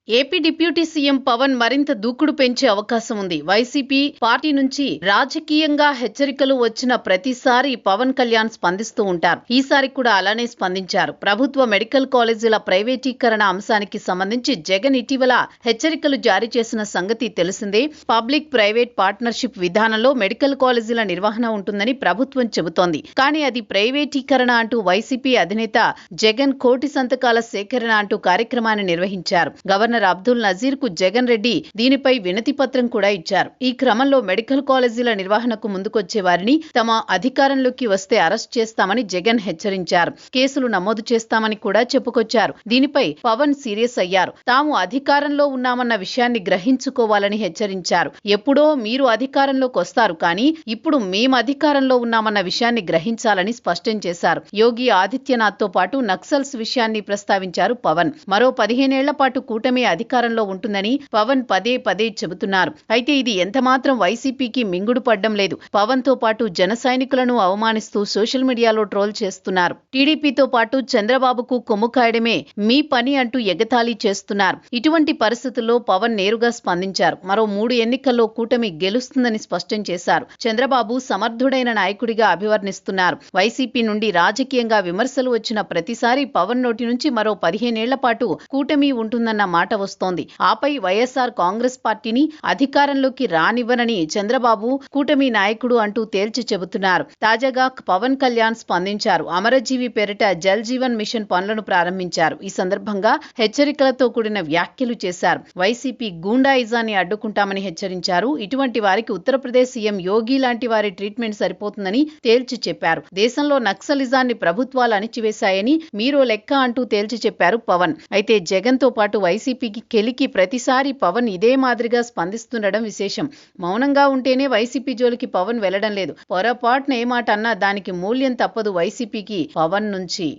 AP deputy CM Pawan మరింత దూకుడు పెంచే అవకాశం ఉంది. వైసీపీ పార్టీ నుంచి రాజకీయంగా హెచ్చరికలు వచ్చిన ప్రతిసారి పవన్ కళ్యాణ్ స్పందిస్తూ ఉంటారు. ఈసారి కూడా అలానే స్పందించారు. ప్రభుత్వ మెడికల్ కాలేజీల ప్రైవేటీకరణ అంశానికి సంబంధించి జగన్ ఇటీవల హెచ్చరికలు జారీ చేసిన సంగతి తెలిసిందే. పబ్లిక్ ప్రైవేట్ పార్ట్నర్షిప్ విధానంలో మెడికల్ కాలేజీల నిర్వహణ ఉంటుందని ప్రభుత్వం చెబుతోంది. కానీ అది ప్రైవేటీకరణ అంటూ వైసీపీ అధినేత జగన్ కోటి సంతకాల సేకరణ అంటూ కార్యక్రమాన్ని నిర్వహించారు. గవర్నర్ అబ్దుల్ నజీర్ కు జగన్ రెడ్డి దీనిపై వినతి పత్రం కూడా ఇచ్చారు. ఈ క్రమంలో మెడికల్ కాలేజీల నిర్వహణకు ముందుకొచ్చే వారిని తమ అధికారంలోకి వస్తే అరెస్ట్ చేస్తామని జగన్ హెచ్చరించారు. కేసులు నమోదు చేస్తామని కూడా చెప్పుకొచ్చారు. దీనిపై పవన్ సీరియస్ అయ్యారు. తాము అధికారంలో ఉన్నామన్న విషయాన్ని గ్రహించుకోవాలని హెచ్చరించారు. ఎప్పుడో మీరు అధికారంలోకి వస్తారు, కానీ ఇప్పుడు మేం అధికారంలో ఉన్నామన్న విషయాన్ని గ్రహించాలని స్పష్టం చేశారు. యోగి ఆదిత్యనాథ్ తో పాటు నక్సల్స్ విషయాన్ని ప్రస్తావించారు పవన్. మరో 15 ఏళ్ల పాటు కూటమి అధికారంలో ఉంటుందని పవన్ పదే పదే చెబుతున్నారు. అయితే ఇది ఎంతమాత్రం వైసీపీకి మింగుడు పడ్డం లేదు. పవన్ తో పాటు జన సైనికులను అవమానిస్తూ సోషల్ మీడియాలో ట్రోల్ చేస్తున్నారు. టీడీపీతో పాటు చంద్రబాబుకు కొమ్ము కాయడమే మీ పని అంటూ ఎగతాళి చేస్తున్నారు. ఇటువంటి పరిస్థితుల్లో పవన్ నేరుగా స్పందించారు. మరో 3 ఎన్నికల్లో కూటమి గెలుస్తుందని స్పష్టం చేశారు. చంద్రబాబు సమర్థుడైన నాయకుడిగా అభివర్ణిస్తున్నారు. వైసీపీ నుండి రాజకీయంగా విమర్శలు వచ్చిన ప్రతిసారి పవన్ నోటి నుంచి మరో 15 ఏళ్ల పాటు కూటమి ఉంటుందన్న మాట వస్తోంది. ఆపై వైఎస్ఆర్ కాంగ్రెస్ పార్టీని అధికారంలోకి రానివ్వనని చంద్రబాబు కూటమి నాయకుడు అంటూ తేల్చి చెబుతున్నారు. తాజాగా పవన్ కళ్యాణ్ స్పందించారు. అమరజీవి పేరిట జల్ జీవన్ మిషన్ పనులను ప్రారంభించారు. ఈ సందర్భంగా హెచ్చరికలతో కూడిన వ్యాఖ్యలు చేశారు. వైసీపీ గూండాయిజాన్ని అడ్డుకుంటామని హెచ్చరించారు. ఇటువంటి వారికి ఉత్తరప్రదేశ్ సీఎం యోగి లాంటి వారి ట్రీట్మెంట్ సరిపోతుందని తేల్చి చెప్పారు. దేశంలో నక్సలిజాన్ని ప్రభుత్వాలు అణిచివేశాయని మీరో లెక్క అంటూ తేల్చి చెప్పారు పవన్. అయితే జగన్ తో పాటు వైసీపీకి కెలికి ప్రతిసారి పవన్ ఇదే మాదిరిగా స్పందిస్తుండడం విశేషం. మౌనంగా ఉంటేనే వైసీపీ జోలికి పవన్ వెళ్లడం లేదు. పొరపాటున ఏ మాట అన్నా దానికి మూల్యం తప్పదు వైసీపీకి పవన్ నుంచి.